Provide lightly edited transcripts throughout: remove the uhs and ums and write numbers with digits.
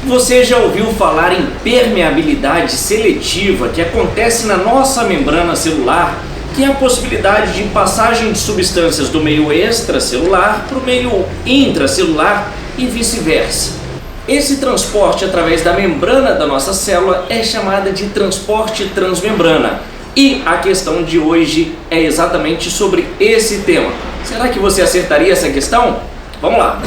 Você já ouviu falar em permeabilidade seletiva, que acontece na nossa membrana celular, que é a possibilidade de passagem de substâncias do meio extracelular para o meio intracelular e vice-versa. Esse transporte através da membrana da nossa célula é chamada de transporte transmembrana. E a questão de hoje é exatamente sobre esse tema. Será que você acertaria essa questão? Vamos lá!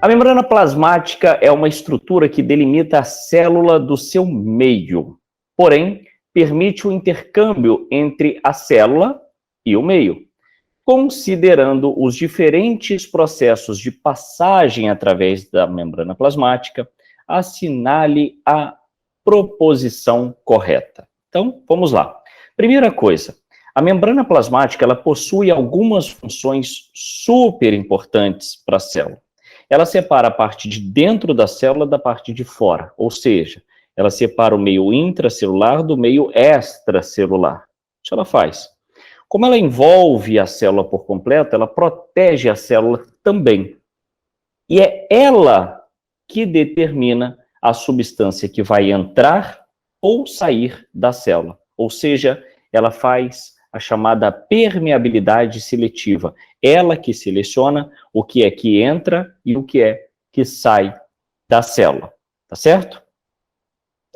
A membrana plasmática é uma estrutura que delimita a célula do seu meio, porém, permite o intercâmbio entre a célula e o meio. Considerando os diferentes processos de passagem através da membrana plasmática, assinale a proposição correta. Então, vamos lá. Primeira coisa, a membrana plasmática ela possui algumas funções super importantes para a célula. Ela separa a parte de dentro da célula da parte de fora, ou seja, ela separa o meio intracelular do meio extracelular. Isso ela faz. Como ela envolve a célula por completo, ela protege a célula também. E é ela que determina a substância que vai entrar ou sair da célula. Ou seja, ela faz a chamada permeabilidade seletiva. Ela que seleciona o que é que entra e o que é que sai da célula. Tá certo?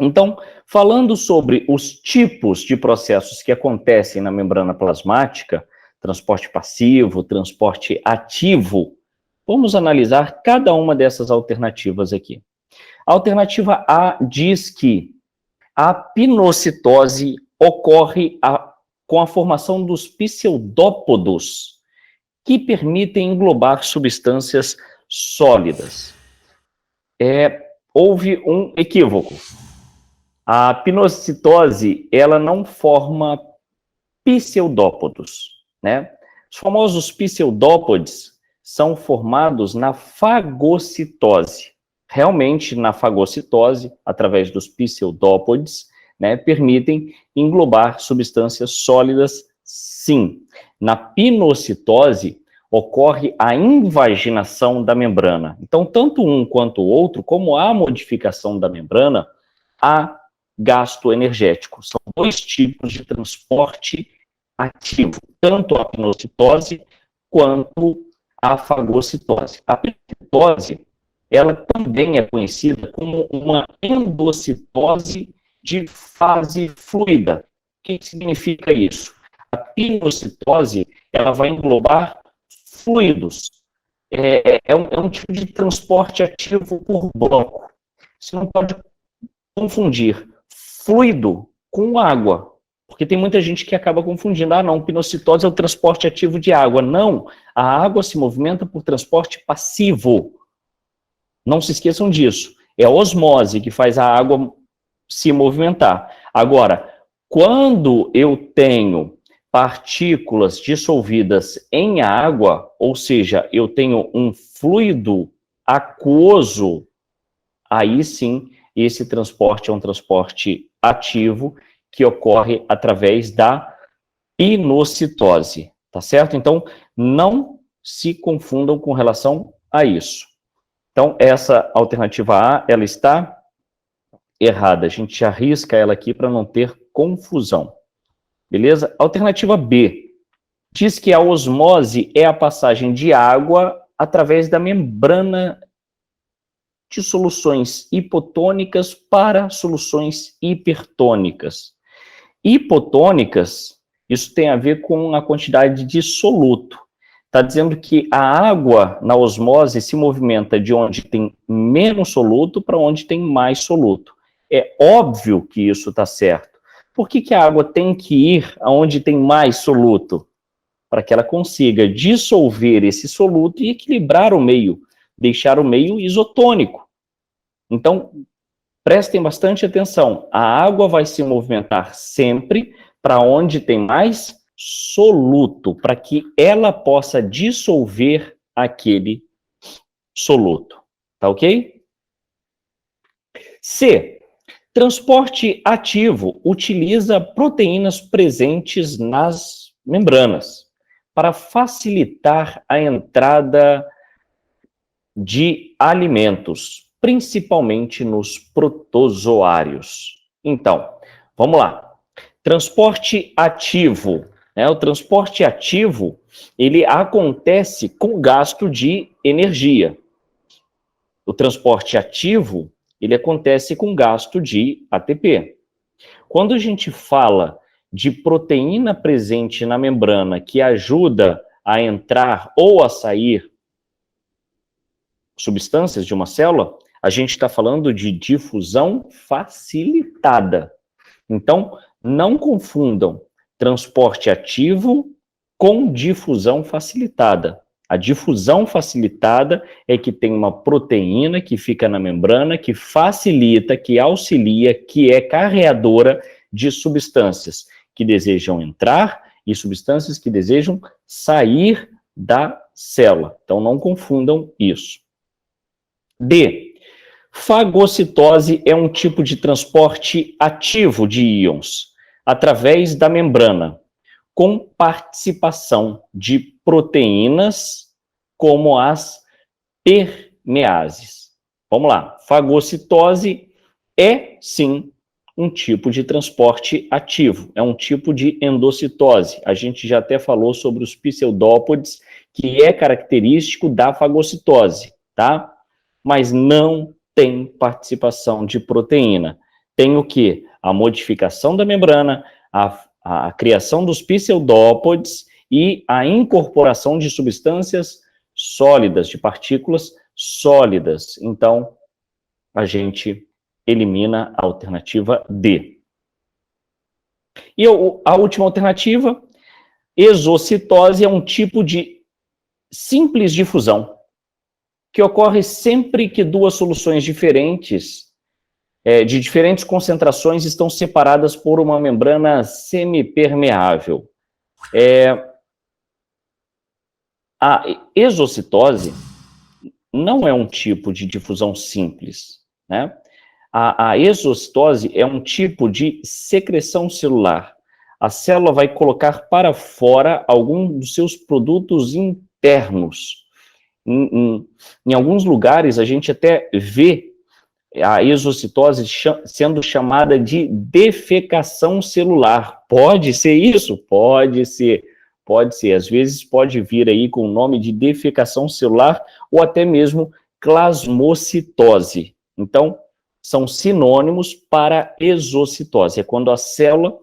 Então, falando sobre os tipos de processos que acontecem na membrana plasmática, transporte passivo, transporte ativo, vamos analisar cada uma dessas alternativas aqui. A alternativa A diz que a pinocitose ocorre com a formação dos pseudópodos, que permitem englobar substâncias sólidas. Houve um equívoco. A pinocitose, ela não forma pseudópodos, né? Os famosos pseudópodes são formados na fagocitose. Realmente, na fagocitose, através dos pseudópodes, né, permitem englobar substâncias sólidas, sim. Na pinocitose, ocorre a invaginação da membrana. Então, tanto um quanto o outro, como há modificação da membrana, há gasto energético. São dois tipos de transporte ativo, tanto a pinocitose quanto a fagocitose. A pinocitose, ela também é conhecida como uma endocitose de fase fluida. O que significa isso? A pinocitose, ela vai englobar fluidos. É um tipo de transporte ativo por bloco. Você não pode confundir fluido com água, porque tem muita gente que acaba confundindo. Não, pinocitose é o transporte ativo de água. Não, a água se movimenta por transporte passivo. Não se esqueçam disso. É a osmose que faz a água se movimentar. Agora, quando eu tenho partículas dissolvidas em água, ou seja, eu tenho um fluido aquoso, aí sim, esse transporte é um transporte ativo que ocorre através da pinocitose, tá certo? Então, não se confundam com relação a isso. Então, essa alternativa A, ela está errada. A gente arrisca ela aqui para não ter confusão. Beleza? Alternativa B diz que a osmose é a passagem de água através da membrana de soluções hipotônicas para soluções hipertônicas. Hipotônicas, isso tem a ver com a quantidade de soluto. Está dizendo que a água na osmose se movimenta de onde tem menos soluto para onde tem mais soluto. É óbvio que isso está certo. Por que a água tem que ir aonde tem mais soluto? Para que ela consiga dissolver esse soluto e equilibrar o meio, deixar o meio isotônico. Então, prestem bastante atenção. A água vai se movimentar sempre para onde tem mais soluto, para que ela possa dissolver aquele soluto. Tá ok? C. Transporte ativo utiliza proteínas presentes nas membranas para facilitar a entrada de alimentos, principalmente nos protozoários. Então, vamos lá. Transporte ativo, né? O transporte ativo, ele acontece com gasto de energia. O transporte ativo, ele acontece com gasto de ATP. Quando a gente fala de proteína presente na membrana que ajuda a entrar ou a sair substâncias de uma célula, a gente está falando de difusão facilitada. Então, não confundam transporte ativo com difusão facilitada. A difusão facilitada é que tem uma proteína que fica na membrana, que facilita, que auxilia, que é carreadora de substâncias que desejam entrar e substâncias que desejam sair da célula. Então, não confundam isso. D. Fagocitose é um tipo de transporte ativo de íons através da membrana, com participação de proteínas como as permeases. Vamos lá. Fagocitose é, sim, um tipo de transporte ativo. É um tipo de endocitose. A gente já até falou sobre os pseudópodes, que é característico da fagocitose, tá? Mas não tem participação de proteína. Tem o quê? A modificação da membrana, a criação dos pseudópodes e a incorporação de substâncias sólidas, de partículas sólidas. Então, a gente elimina a alternativa D. E a última alternativa, exocitose é um tipo de simples difusão, que ocorre sempre que duas soluções diferentes, de diferentes concentrações, estão separadas por uma membrana semipermeável. A exocitose não é um tipo de difusão simples, né? A exocitose é um tipo de secreção celular. A célula vai colocar para fora algum dos seus produtos internos. Em alguns lugares, a gente até vê a exocitose sendo chamada de defecação celular. Pode ser isso? Pode ser. Pode ser. Às vezes pode vir aí com o nome de defecação celular ou até mesmo plasmocitose. Então, são sinônimos para exocitose. É quando a célula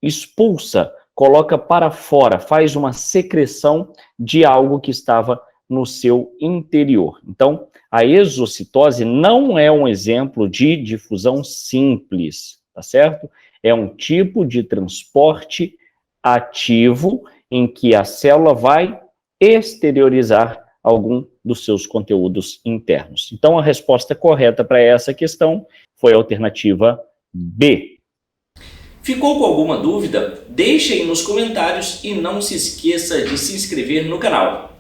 expulsa, coloca para fora, faz uma secreção de algo que estava no seu interior. Então, a exocitose não é um exemplo de difusão simples, tá certo? É um tipo de transporte ativo em que a célula vai exteriorizar algum dos seus conteúdos internos. Então, a resposta correta para essa questão foi a alternativa B. Ficou com alguma dúvida? Deixe aí nos comentários e não se esqueça de se inscrever no canal.